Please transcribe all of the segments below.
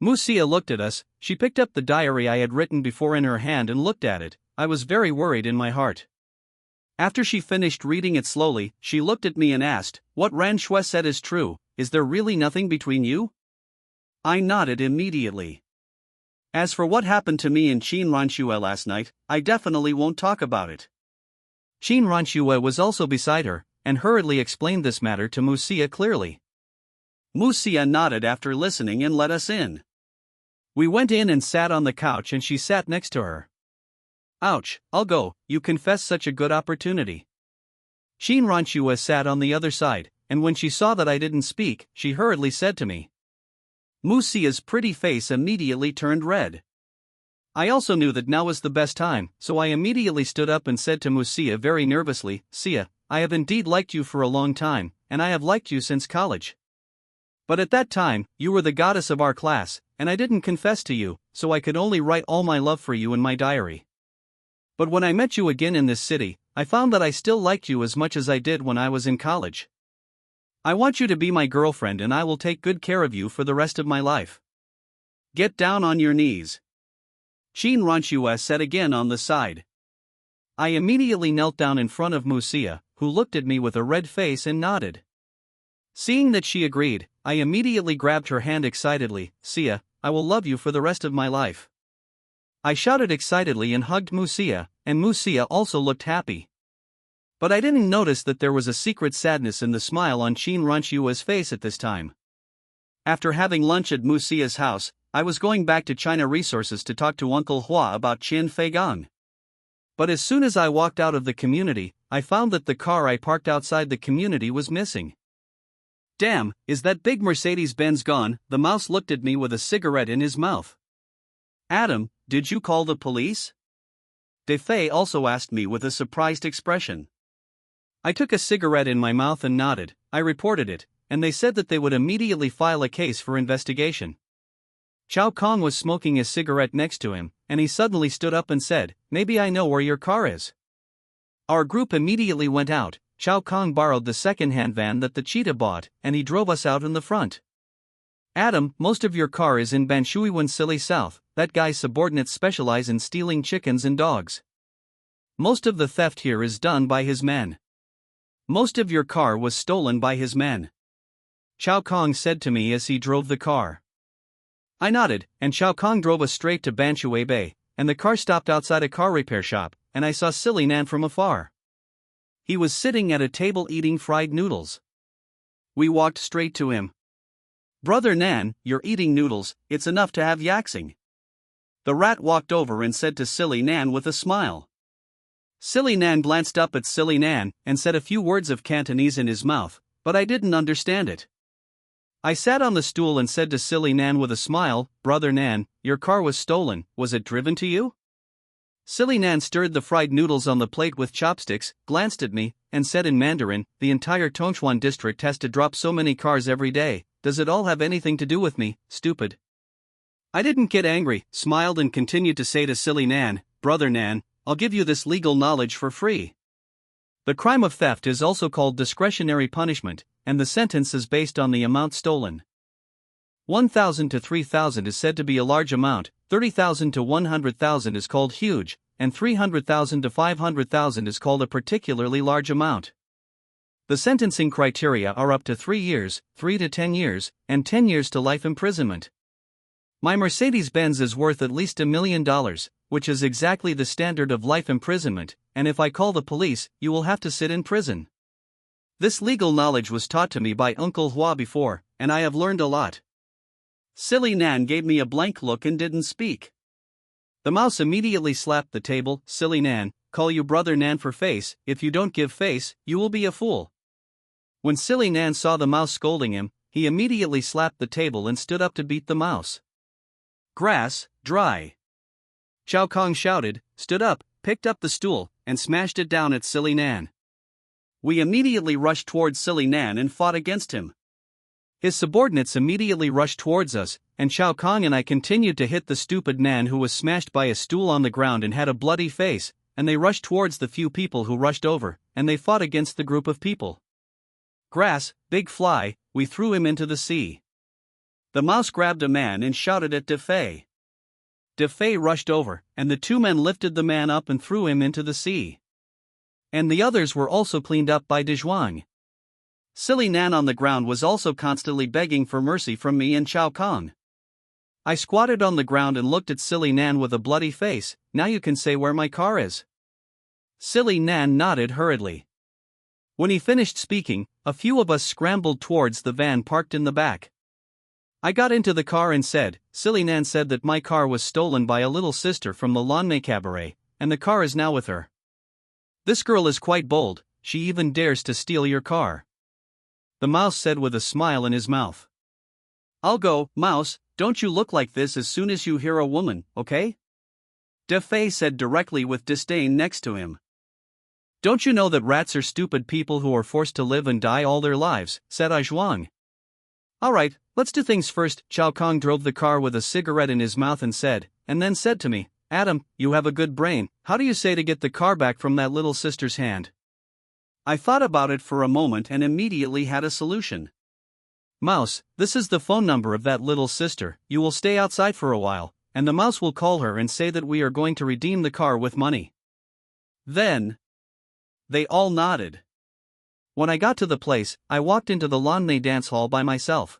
Musia looked at us. She picked up the diary I had written before in her hand and looked at it. I was very worried in my heart. After she finished reading it slowly, she looked at me and asked, "What Ran Shui said is true, is there really nothing between you?" I nodded immediately. As for what happened to me in Qin Ranxue last night, I definitely won't talk about it. Qin Ranxue was also beside her, and hurriedly explained this matter to Musia clearly. Musia nodded after listening and let us in. We went in and sat on the couch and she sat next to her. Ouch, I'll go, you confess such a good opportunity. Qin Ranxue sat on the other side, and when she saw that I didn't speak, she hurriedly said to me. Musia's pretty face immediately turned red. I also knew that now was the best time, so I immediately stood up and said to Musia very nervously, "Sia, I have indeed liked you for a long time, and I have liked you since college. But at that time, you were the goddess of our class, and I didn't confess to you, so I could only write all my love for you in my diary. But when I met you again in this city, I found that I still liked you as much as I did when I was in college. I want you to be my girlfriend and I will take good care of you for the rest of my life. Get down on your knees." Qin Ranxue said again on the side. I immediately knelt down in front of Musia, who looked at me with a red face and nodded. Seeing that she agreed, I immediately grabbed her hand excitedly. "Sia, I will love you for the rest of my life." I shouted excitedly and hugged Musia, and Musia also looked happy. But I didn't notice that there was a secret sadness in the smile on Qin Ranxue's face at this time. After having lunch at Musia's house, I was going back to China Resources to talk to Uncle Hua about Qin Feigang. But as soon as I walked out of the community, I found that the car I parked outside the community was missing. "Damn, is that big Mercedes-Benz gone?" The mouse looked at me with a cigarette in his mouth. "Adam, did you call the police?" Defei also asked me with a surprised expression. I took a cigarette in my mouth and nodded. I reported it, and they said that they would immediately file a case for investigation. Chao Kong was smoking a cigarette next to him, and he suddenly stood up and said, "Maybe I know where your car is." Our group immediately went out. Chao Kong borrowed the second-hand van that the cheetah bought, and he drove us out in the front. "Adam, most of your car is in Banshuiwan Silly South. That guy's subordinates specialize in stealing chickens and dogs. Most of the theft here is done by his men. Most of your car was stolen by his men," Chao Kong said to me as he drove the car. I nodded, and Chao Kong drove us straight to Banshui Bay, and the car stopped outside a car repair shop, and I saw Silly Nan from afar. He was sitting at a table eating fried noodles. We walked straight to him. "Brother Nan, you're eating noodles, it's enough to have yaxing." The rat walked over and said to Silly Nan with a smile. Silly Nan glanced up at Silly Nan and said a few words of Cantonese in his mouth, but I didn't understand it. I sat on the stool and said to Silly Nan with a smile, "Brother Nan, your car was stolen, was it driven to you?" Silly Nan stirred the fried noodles on the plate with chopsticks, glanced at me, and said in Mandarin, "The entire Tongchuan district has to drop so many cars every day, does it all have anything to do with me, stupid?" I didn't get angry, smiled and continued to say to Silly Nan, "Brother Nan, I'll give you this legal knowledge for free. The crime of theft is also called discretionary punishment, and the sentence is based on the amount stolen. 1,000 to 3,000 is said to be a large amount, 30,000 to 100,000 is called huge, and 300,000 to 500,000 is called a particularly large amount. The sentencing criteria are up to 3 years, 3 to 10 years, and 10 years to life imprisonment. My Mercedes-Benz is worth at least $1 million, which is exactly the standard of life imprisonment, and if I call the police, you will have to sit in prison. This legal knowledge was taught to me by Uncle Hua before, and I have learned a lot." Silly Nan gave me a blank look and didn't speak. The mouse immediately slapped the table. "Silly Nan, call you Brother Nan for face, if you don't give face, you will be a fool." When Silly Nan saw the mouse scolding him, he immediately slapped the table and stood up to beat the mouse. "Grass, dry." Chao Kong shouted, stood up, picked up the stool, and smashed it down at Silly Nan. We immediately rushed towards Silly Nan and fought against him. His subordinates immediately rushed towards us, and Chao Kong and I continued to hit the stupid Nan who was smashed by a stool on the ground and had a bloody face, and they rushed towards the few people who rushed over, and they fought against the group of people. "Grass, big fly," we threw him into the sea. The mouse grabbed a man and shouted at Defay. Defay rushed over, and the two men lifted the man up and threw him into the sea. And the others were also cleaned up by De Zhuang. Silly Nan on the ground was also constantly begging for mercy from me and Chao Kong. I squatted on the ground and looked at Silly Nan with a bloody face. Now you can say where my car is. Silly Nan nodded hurriedly. When he finished speaking, a few of us scrambled towards the van parked in the back. I got into the car and said, Silly Nan said that my car was stolen by a little sister from the Lanmei Cabaret, and the car is now with her. This girl is quite bold, she even dares to steal your car. The mouse said with a smile in his mouth. I'll go, mouse, don't you look like this as soon as you hear a woman, okay? Defay said directly with disdain next to him. Don't you know that rats are stupid people who are forced to live and die all their lives, said I Zhuang. Alright, let's do things first. Chao Kong drove the car with a cigarette in his mouth and then said to me, Adam, you have a good brain, how do you say to get the car back from that little sister's hand? I thought about it for a moment and immediately had a solution. Mouse, this is the phone number of that little sister, you will stay outside for a while, and the mouse will call her and say that we are going to redeem the car with money. Then. They all nodded. When I got to the place, I walked into the Lanmei dance hall by myself.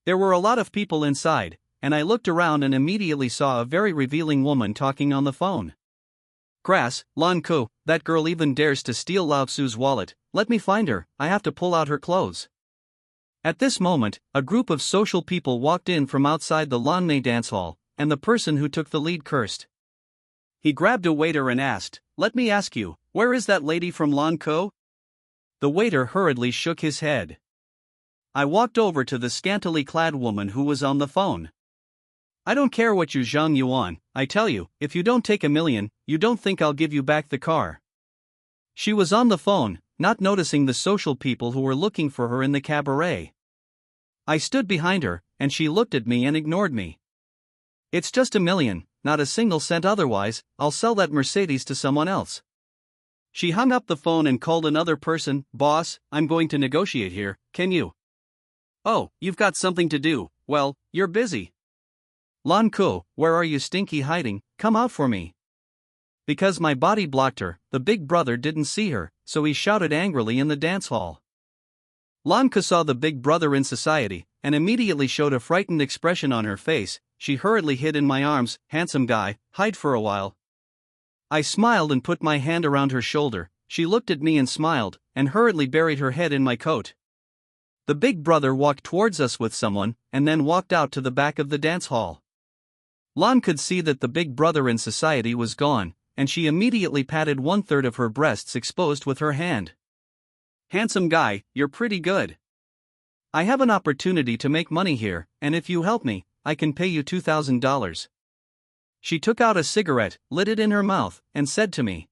There were a lot of people inside, and I looked around and immediately saw a very revealing woman talking on the phone. Grass, Lan Ku, that girl even dares to steal Lao Tzu's wallet, let me find her, I have to pull out her clothes. At this moment, a group of social people walked in from outside the Lanmei dance hall, and the person who took the lead cursed. He grabbed a waiter and asked, let me ask you, where is that lady from Lan Ku? The waiter hurriedly shook his head. I walked over to the scantily clad woman who was on the phone. I don't care what you Zhang Yuan, I tell you, if you don't take $1 million, you don't think I'll give you back the car. She was on the phone, not noticing the social people who were looking for her in the cabaret. I stood behind her, and she looked at me and ignored me. It's just $1 million, not a single cent otherwise, I'll sell that Mercedes to someone else. She hung up the phone and called another person, boss, I'm going to negotiate here, can you? Oh, you've got something to do, well, you're busy. Lan Ku, where are you stinky hiding, come out for me. Because my body blocked her, the big brother didn't see her, so he shouted angrily in the dance hall. Lan Ku saw the big brother in society, and immediately showed a frightened expression on her face. She hurriedly hid in my arms, handsome guy, hide for a while. I smiled and put my hand around her shoulder, she looked at me and smiled, and hurriedly buried her head in my coat. The big brother walked towards us with someone, and then walked out to the back of the dance hall. Lan could see that the big brother in society was gone, and she immediately patted 1/3 of her breasts exposed with her hand. Handsome guy, you're pretty good. I have an opportunity to make money here, and if you help me, I can pay you $2,000. She took out a cigarette, lit it in her mouth, and said to me.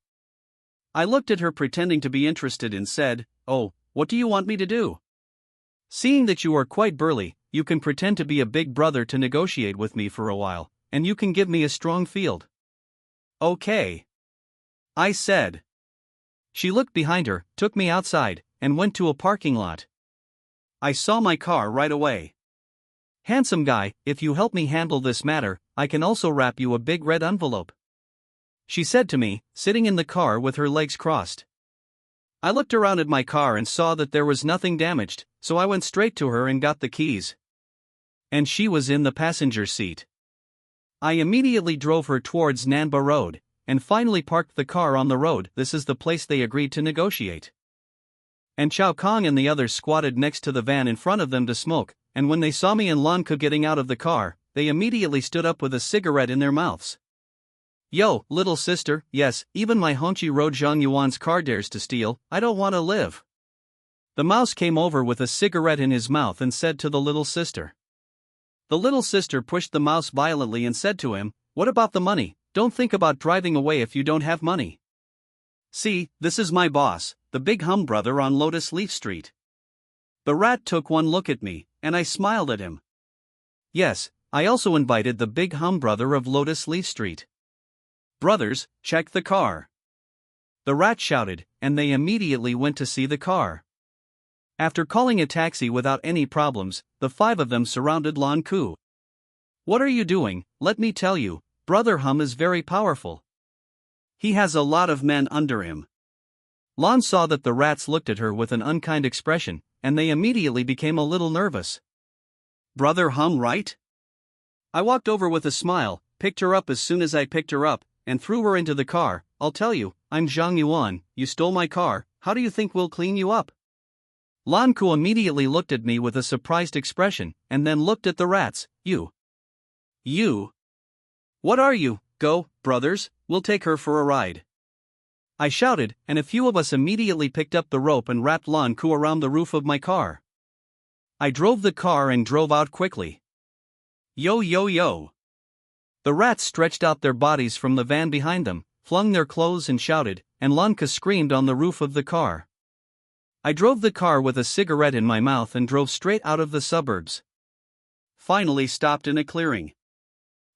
I looked at her pretending to be interested and said, oh, what do you want me to do? Seeing that you are quite burly, you can pretend to be a big brother to negotiate with me for a while, and you can give me a strong field. Okay. I said. She looked behind her, took me outside, and went to a parking lot. I saw my car right away. Handsome guy, if you help me handle this matter, I can also wrap you a big red envelope. She said to me, sitting in the car with her legs crossed. I looked around at my car and saw that there was nothing damaged, so I went straight to her and got the keys. And she was in the passenger seat. I immediately drove her towards Nanba Road, and finally parked the car on the road. This is the place they agreed to negotiate. And Chao Kong and the others squatted next to the van in front of them to smoke, and when they saw me and Lan Ku getting out of the car, they immediately stood up with a cigarette in their mouths. Yo, little sister, yes, even my Hongqi Road Zhang Yuan's car dares to steal, I don't want to live. The mouse came over with a cigarette in his mouth and said to the little sister. The little sister pushed the mouse violently and said to him, what about the money? Don't think about driving away if you don't have money. See, this is my boss, the big hum brother on Lotus Leaf Street. The rat took one look at me, and I smiled at him. Yes, I also invited the big hum brother of Lotus Leaf Street. Brothers, check the car. The rat shouted, and they immediately went to see the car. After calling a taxi without any problems, the 5 of them surrounded Lan Ku. "What are you doing? Let me tell you, Brother Hum is very powerful. He has a lot of men under him." Lan saw that the rats looked at her with an unkind expression, and they immediately became a little nervous. "Brother Hum, right?" I walked over with a smile, picked her up as soon as I picked her up, and threw her into the car. "I'll tell you, I'm Zhang Yuan, you stole my car, how do you think we'll clean you up?" Lan Ku immediately looked at me with a surprised expression, and then looked at the rats. You? What are you? Go, brothers, we'll take her for a ride." I shouted, and a few of us immediately picked up the rope and wrapped Lan Ku around the roof of my car. I drove the car and drove out quickly. Yo yo yo. The rats stretched out their bodies from the van behind them, flung their clothes and shouted, and Lan Ku screamed on the roof of the car. I drove the car with a cigarette in my mouth and drove straight out of the suburbs. Finally stopped in a clearing.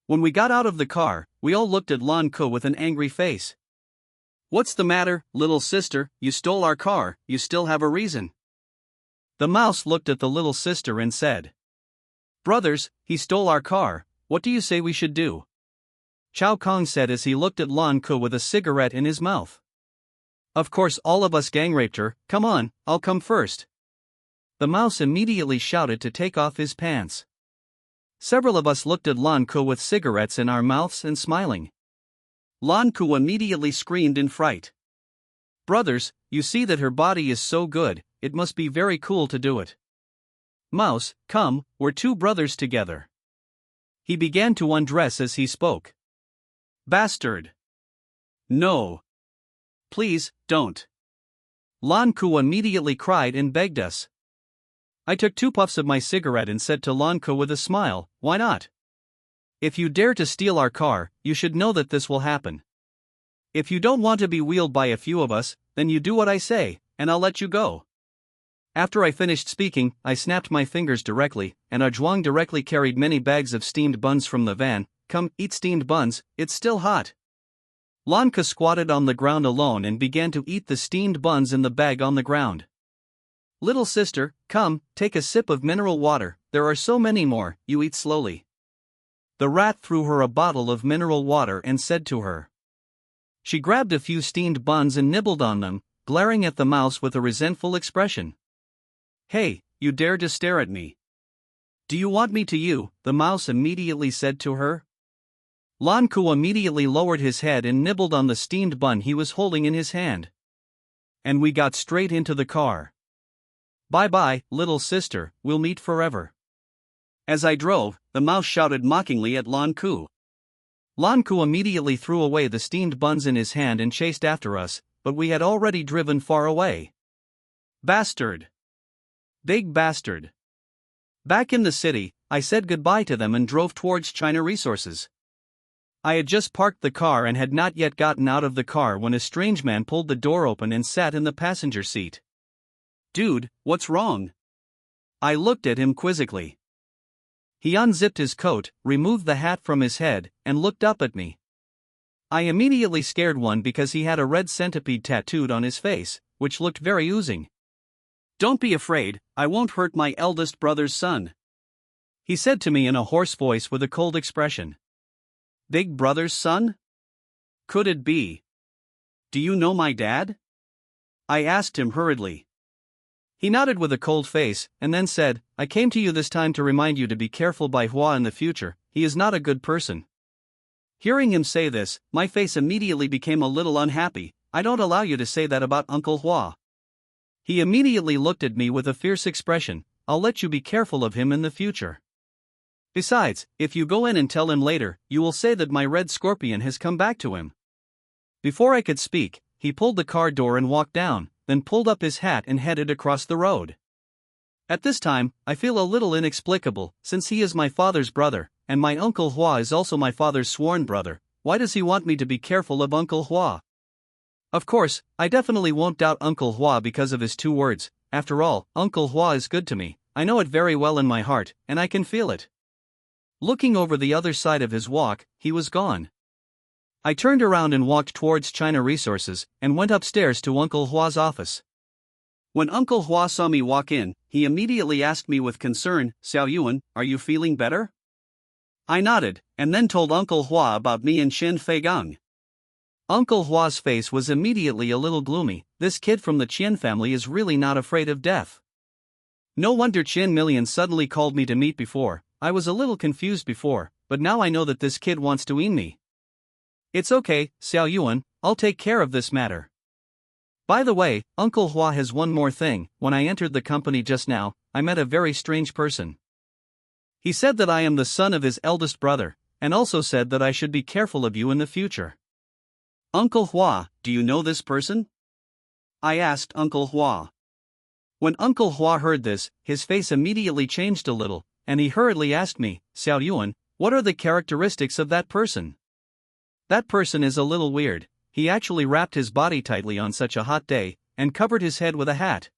When we got out of the car, we all looked at Lan Ku with an angry face. "What's the matter, little sister? You stole our car, you still have a reason." The mouse looked at the little sister and said, "Brothers, he stole our car, what do you say we should do?" Chow Kong said as he looked at Lan Ku with a cigarette in his mouth. "Of course all of us gang raped her, come on, I'll come first." The mouse immediately shouted to take off his pants. Several of us looked at Lan Ku with cigarettes in our mouths and smiling. Lan Ku immediately screamed in fright. "Brothers, you see that her body is so good, it must be very cool to do it. Mouse, come, we're 2 brothers together." He began to undress as he spoke. "Bastard! No. Please, don't." Lan Ku immediately cried and begged us. I took 2 puffs of my cigarette and said to Lan Ku with a smile, "Why not? If you dare to steal our car, you should know that this will happen. If you don't want to be wheeled by a few of us, then you do what I say, and I'll let you go." After I finished speaking, I snapped my fingers directly, and our zhuang directly carried many bags of steamed buns from the van. "Come, eat steamed buns, it's still hot." Lan Ku squatted on the ground alone and began to eat the steamed buns in the bag on the ground. "Little sister, come, take a sip of mineral water, there are so many more, you eat slowly." The rat threw her a bottle of mineral water and said to her. She grabbed a few steamed buns and nibbled on them, glaring at the mouse with a resentful expression. "Hey, you dare to stare at me? Do you want me to you?" the mouse immediately said to her. Lan Ku immediately lowered his head and nibbled on the steamed bun he was holding in his hand. And we got straight into the car. "Bye-bye, little sister, we'll meet forever." As I drove, the mouse shouted mockingly at Lan Ku. Lan Ku immediately threw away the steamed buns in his hand and chased after us, but we had already driven far away. Bastard! Big bastard! Back in the city, I said goodbye to them and drove towards China Resources. I had just parked the car and had not yet gotten out of the car when a strange man pulled the door open and sat in the passenger seat. "Dude, what's wrong?" I looked at him quizzically. He unzipped his coat, removed the hat from his head, and looked up at me. I immediately scared one because he had a red centipede tattooed on his face, which looked very oozing. "Don't be afraid, I won't hurt my eldest brother's son," he said to me in a hoarse voice with a cold expression. "Big brother's son? Could it be? Do you know my dad?" I asked him hurriedly. He nodded with a cold face, and then said, "I came to you this time to remind you to be careful by Hua in the future, he is not a good person." Hearing him say this, my face immediately became a little unhappy. "I don't allow you to say that about Uncle Hua." He immediately looked at me with a fierce expression. "I'll let you be careful of him in the future. Besides, if you go in and tell him later, you will say that my red scorpion has come back to him." Before I could speak, he pulled the car door and walked down, then pulled up his hat and headed across the road. At this time, I feel a little inexplicable, since he is my father's brother, and my Uncle Hua is also my father's sworn brother. Why does he want me to be careful of Uncle Hua? Of course, I definitely won't doubt Uncle Hua because of his 2 words. After all, Uncle Hua is good to me, I know it very well in my heart, and I can feel it. Looking over the other side of his walk, he was gone. I turned around and walked towards China Resources, and went upstairs to Uncle Hua's office. When Uncle Hua saw me walk in, he immediately asked me with concern, "Xiao Yuan, are you feeling better?" I nodded, and then told Uncle Hua about me and Qin Feigang. Uncle Hua's face was immediately a little gloomy. This kid from the Qian family is really not afraid of death. No wonder Qian Million suddenly called me to meet before. I was a little confused before, but now I know that this kid wants to eat me. It's okay, Xiao Yuan, I'll take care of this matter. By the way, Uncle Hua has one more thing. When I entered the company just now, I met a very strange person. He said that I am the son of his eldest brother, and also said that I should be careful of you in the future. Uncle Hua, do you know this person? I asked Uncle Hua. When Uncle Hua heard this, his face immediately changed a little, and he hurriedly asked me, "Xiao Yuan, what are the characteristics of that person?" That person is a little weird. He actually wrapped his body tightly on such a hot day, and covered his head with a hat.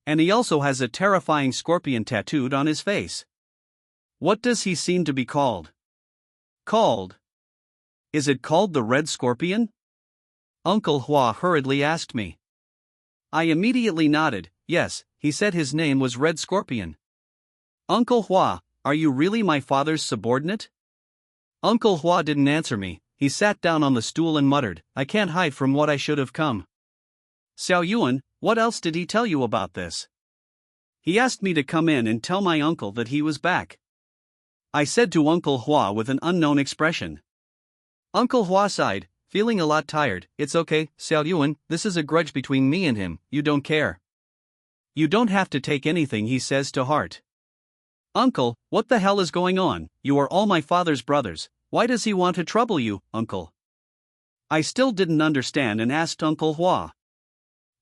And he also has a terrifying scorpion tattooed on his face. What does he seem to be called? Called? Is it called the Red Scorpion? Uncle Hua hurriedly asked me. I immediately nodded. Yes, he said his name was Red Scorpion. Uncle Hua, are you really my father's subordinate? Uncle Hua didn't answer me. He sat down on the stool and muttered, "I can't hide from what I should have come." Xiao Yuan, what else did he tell you about this? He asked me to come in and tell my uncle that he was back. I said to Uncle Hua with an unknown expression. Uncle Hua sighed, feeling a lot tired. It's okay, Xiao Yuan, this is a grudge between me and him, you don't care. You don't have to take anything he says to heart. Uncle, what the hell is going on? You are all my father's brothers. Why does he want to trouble you, Uncle? I still didn't understand and asked Uncle Hua.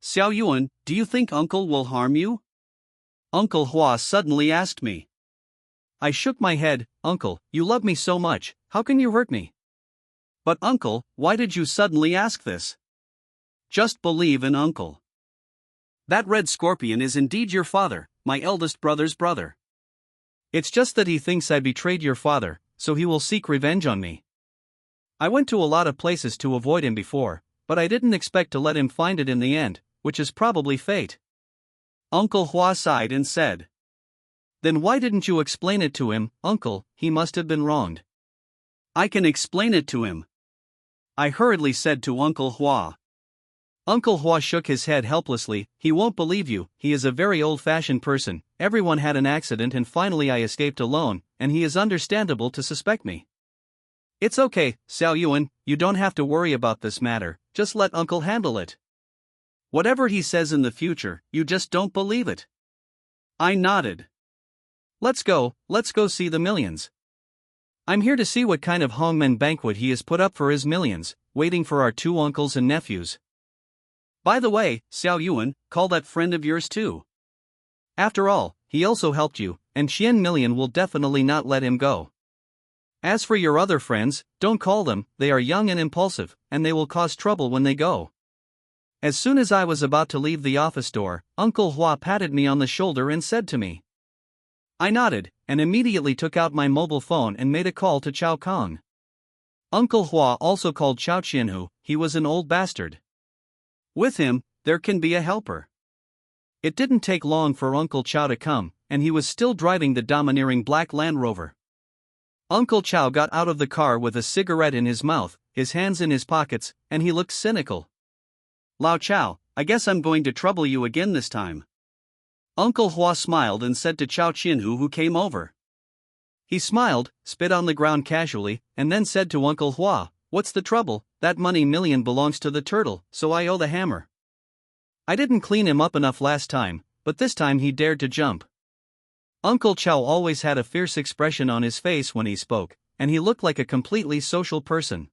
Xiao Yuan, do you think Uncle will harm you? Uncle Hua suddenly asked me. I shook my head. Uncle, you love me so much, how can you hurt me? But Uncle, why did you suddenly ask this? Just believe in Uncle. That Red Scorpion is indeed your father, my eldest brother's brother. It's just that he thinks I betrayed your father, so he will seek revenge on me. I went to a lot of places to avoid him before, but I didn't expect to let him find it in the end, which is probably fate. Uncle Hua sighed and said. Then why didn't you explain it to him, Uncle? He must have been wronged. I can explain it to him, I hurriedly said to Uncle Hua. Uncle Hua shook his head helplessly. He won't believe you, he is a very old-fashioned person. Everyone had an accident and finally I escaped alone, and he is understandable to suspect me. It's okay, Xiao Yuan, you don't have to worry about this matter, just let Uncle handle it. Whatever he says in the future, you just don't believe it. I nodded. Let's go see the millions. I'm here to see what kind of hongmen banquet he has put up for his millions, waiting for our two uncles and nephews. By the way, Xiao Yuan, call that friend of yours too. After all, he also helped you, and Qian Million will definitely not let him go. As for your other friends, don't call them, they are young and impulsive, and they will cause trouble when they go. As soon as I was about to leave the office door, Uncle Hua patted me on the shoulder and said to me. I nodded, and immediately took out my mobile phone and made a call to Chao Kong. Uncle Hua also called Chao Qianhu. He was an old bastard. With him, there can be a helper. It didn't take long for Uncle Chao to come, and he was still driving the domineering black Land Rover. Uncle Chao got out of the car with a cigarette in his mouth, his hands in his pockets, and he looked cynical. Lao Chao, I guess I'm going to trouble you again this time. Uncle Hua smiled and said to Chao Qianhu, who came over. He smiled, spit on the ground casually, and then said to Uncle Hua, "What's the trouble? That money million belongs to the turtle, so I owe the hammer. I didn't clean him up enough last time, but this time he dared to jump." Uncle Chao always had a fierce expression on his face when he spoke, and he looked like a completely social person.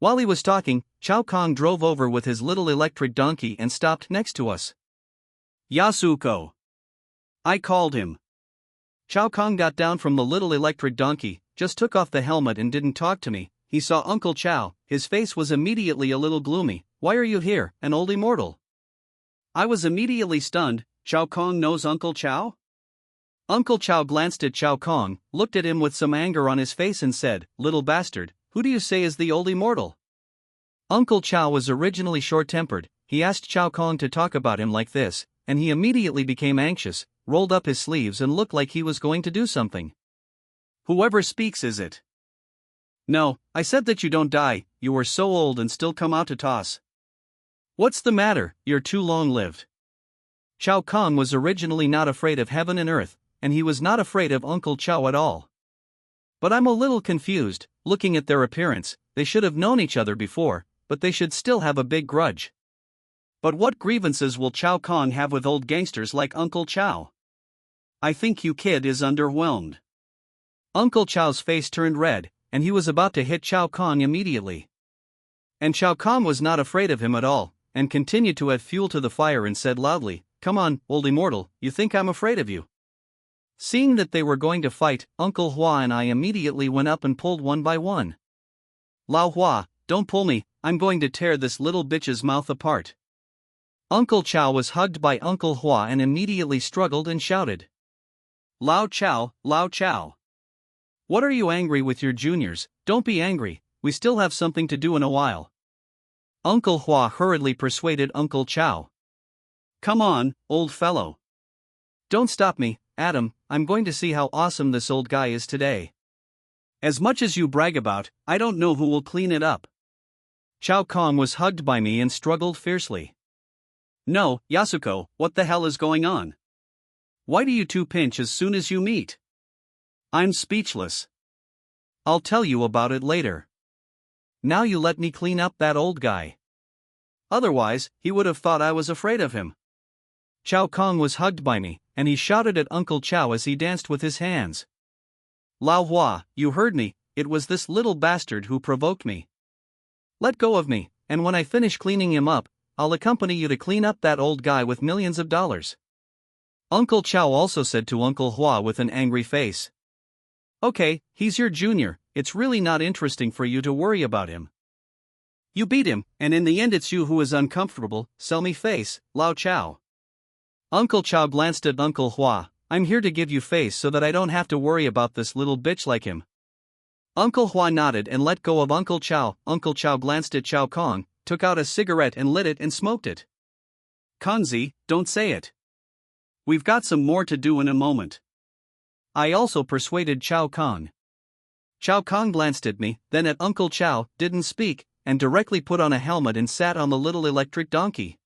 While he was talking, Chao Kong drove over with his little electric donkey and stopped next to us. Yasuko, I called him. Chao Kong got down from the little electric donkey, just took off the helmet and didn't talk to me. He saw Uncle Chao, his face was immediately a little gloomy. "Why are you here, an old immortal?" I was immediately stunned. Chao Kong knows Uncle Chao? Uncle Chao glanced at Chao Kong, looked at him with some anger on his face and said, "Little bastard, who do you say is the old immortal?" Uncle Chao was originally short-tempered. he asked Chow Kong to talk about him like this, and he immediately became anxious, rolled up his sleeves and looked like he was going to do something. Whoever speaks, is it? No, I said that you don't die, you are so old and still come out to toss. What's the matter, you're too long-lived. Chow Kong was originally not afraid of heaven and earth, and he was not afraid of Uncle Chow at all. But I'm a little confused, looking at their appearance. They should have known each other before, but they should still have a big grudge. But what grievances will Chow Kong have with old gangsters like Uncle Chow? I think you kid is underwhelmed. Uncle Chow's face turned red, and he was about to hit Chow Kong immediately. And Chow Kong was not afraid of him at all, and continued to add fuel to the fire and said loudly, "Come on, old immortal, you think I'm afraid of you?" Seeing that they were going to fight, Uncle Hua and I immediately went up and pulled one by one. "Lao Hua, don't pull me, I'm going to tear this little bitch's mouth apart." Uncle Chow was hugged by Uncle Hua and immediately struggled and shouted, Lao Chow, Lao Chow. What are you angry with your juniors? Don't be angry, we still have something to do in a while. Uncle Hua hurriedly persuaded Uncle Chow. Come on, old fellow. Don't stop me, Adam, I'm going to see how awesome this old guy is today. As much as you brag about, I don't know who will clean it up. Chow Kong was hugged by me and struggled fiercely. No, Yasuko, what the hell is going on? Why do you two pinch as soon as you meet? I'm speechless. I'll tell you about it later. Now you let me clean up that old guy. Otherwise, he would have thought I was afraid of him. Chow Kong was hugged by me, and he shouted at Uncle Chow as he danced with his hands. Lao Hua, you heard me, it was this little bastard who provoked me. Let go of me, and when I finish cleaning him up, I'll accompany you to clean up that old guy with millions of dollars. Uncle Chow also said to Uncle Hua with an angry face. Okay, he's your junior, it's really not interesting for you to worry about him. You beat him, and in the end it's you who is uncomfortable, sell me face, Lao Chow. Uncle Chow glanced at Uncle Hua, I'm here to give you face so that I don't have to worry about this little bitch like him. Uncle Hua nodded and let go of Uncle Chow. Uncle Chow glanced at Chow Kong, took out a cigarette and lit it and smoked it. Kanzi, don't say it. We've got some more to do in a moment. I also persuaded Chow Kong. Chow Kong glanced at me, then at Uncle Chow, didn't speak, and directly put on a helmet and sat on the little electric donkey.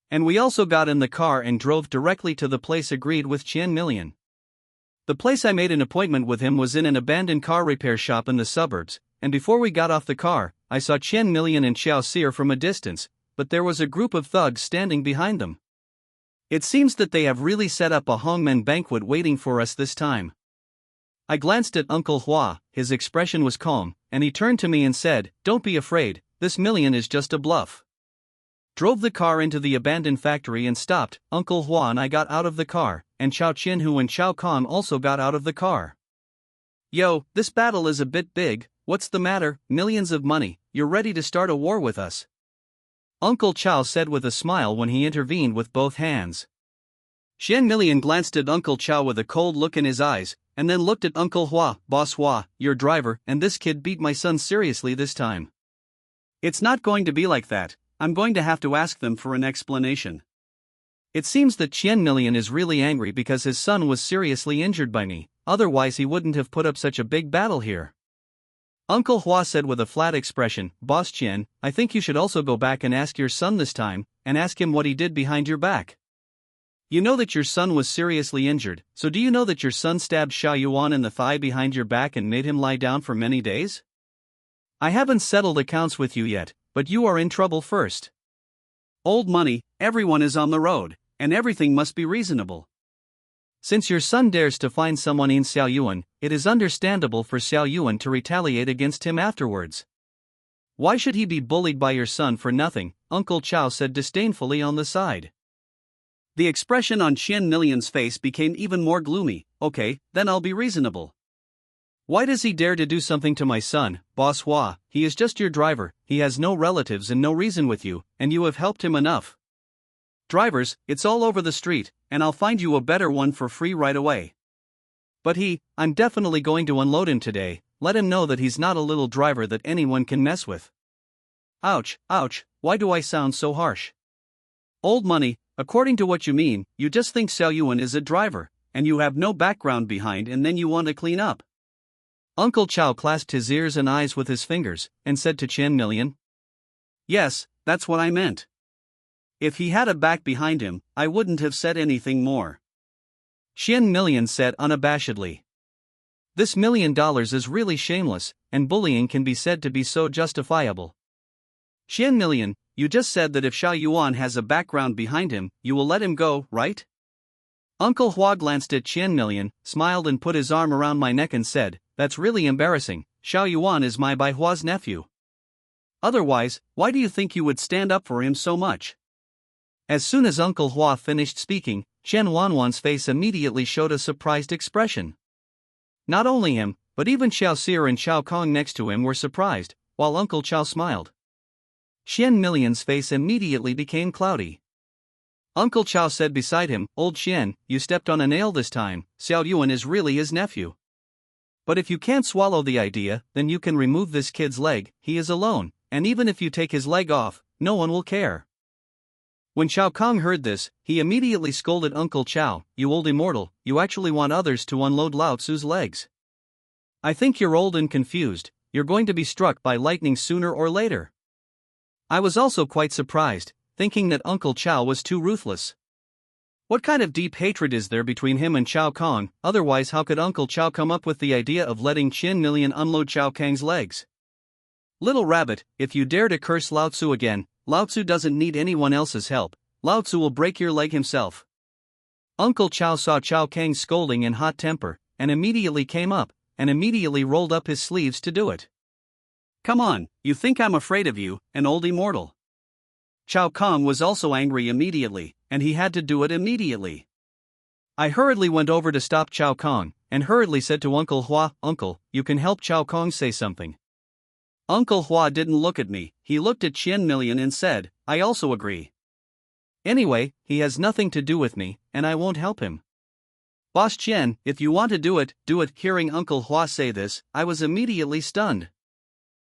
And we also got in the car and drove directly to the place agreed with Chien Million. The place I made an appointment with him was in an abandoned car repair shop in the suburbs, and before we got off the car, I saw Chien Million and Xiao Seer from a distance, but there was a group of thugs standing behind them. It seems that they have really set up a hangman banquet waiting for us this time. I glanced at Uncle Hua, his expression was calm, and he turned to me and said, Don't be afraid, this Million is just a bluff. Drove the car into the abandoned factory and stopped. Uncle Hua and I got out of the car, and Chao Chin-hu and Chow Kong also got out of the car. Yo, this battle is a bit big, what's the matter, millions of money, you're ready to start a war with us? Uncle Chow said with a smile when he intervened with both hands. Chien Million glanced at Uncle Chow with a cold look in his eyes, and then looked at Uncle Hua, Boss Hua, your driver, and this kid beat my son seriously this time. It's not going to be like that, I'm going to have to ask them for an explanation. It seems that Chien Million is really angry because his son was seriously injured by me, otherwise he wouldn't have put up such a big battle here. Uncle Hua said with a flat expression, Boss Chien, I think you should also go back and ask your son this time, and ask him what he did behind your back. You know that your son was seriously injured, so do you know that your son stabbed Xiao Yuan in the thigh behind your back and made him lie down for many days? I haven't settled accounts with you yet, but you are in trouble first. Old money, everyone is on the road, and everything must be reasonable. Since your son dares to find someone in Xiao Yuan, it is understandable for Xiao Yuan to retaliate against him afterwards. Why should he be bullied by your son for nothing? Uncle Chow said disdainfully on the side. The expression on Chien Million's face became even more gloomy. Okay, then I'll be reasonable. Why does he dare to do something to my son, Boss Hua? He is just your driver, he has no relatives and no reason with you, and you have helped him enough. Drivers, it's all over the street, and I'll find you a better one for free right away. But I'm definitely going to unload him today, let him know that he's not a little driver that anyone can mess with. Ouch, ouch, why do I sound so harsh? Old money, according to what you mean, you just think Xiao Yuan is a driver, and you have no background behind and then you want to clean up. Uncle Chow clasped his ears and eyes with his fingers, and said to Qian Million. Yes, that's what I meant. If he had a back behind him, I wouldn't have said anything more. Qian Million said unabashedly. This $1 million is really shameless, and bullying can be said to be so justifiable. Qian Million, you just said that if Xiao Yuan has a background behind him, you will let him go, right? Uncle Hua glanced at Qian Million, smiled and put his arm around my neck and said, That's really embarrassing, Xiao Yuan is my Bai Hua's nephew. Otherwise, why do you think you would stand up for him so much? As soon as Uncle Hua finished speaking, Chen Wanwan's face immediately showed a surprised expression. Not only him, but even Xiao Seer and Xiao Kong next to him were surprised, while Uncle Chow smiled. Qian Million's face immediately became cloudy. Uncle Chow said beside him, Old Qian, you stepped on a nail this time, Xiao Yuan is really his nephew. But if you can't swallow the idea, then you can remove this kid's leg, he is alone, and even if you take his leg off, no one will care. When Xiao Kong heard this, he immediately scolded Uncle Chow, You old immortal, you actually want others to unload Lao Tzu's legs. I think you're old and confused, you're going to be struck by lightning sooner or later. I was also quite surprised, thinking that Uncle Chow was too ruthless. What kind of deep hatred is there between him and Xiao Kong, otherwise how could Uncle Chow come up with the idea of letting Qian Million unload Xiao Kang's legs? Little rabbit, if you dare to curse Lao Tzu again, Lao Tzu doesn't need anyone else's help, Lao Tzu will break your leg himself. Uncle Chow saw Xiao Kang's scolding and hot temper, and immediately came up, and immediately rolled up his sleeves to do it. Come on, you think I'm afraid of you, an old immortal? Xiao Kong was also angry immediately, and he had to do it immediately. I hurriedly went over to stop Xiao Kong, and hurriedly said to Uncle Hua, Uncle, you can help Xiao Kong say something. Uncle Hua didn't look at me, he looked at Qian Million and said, I also agree. Anyway, he has nothing to do with me, and I won't help him. Boss Qian, if you want to do it, do it. Hearing Uncle Hua say this, I was immediately stunned.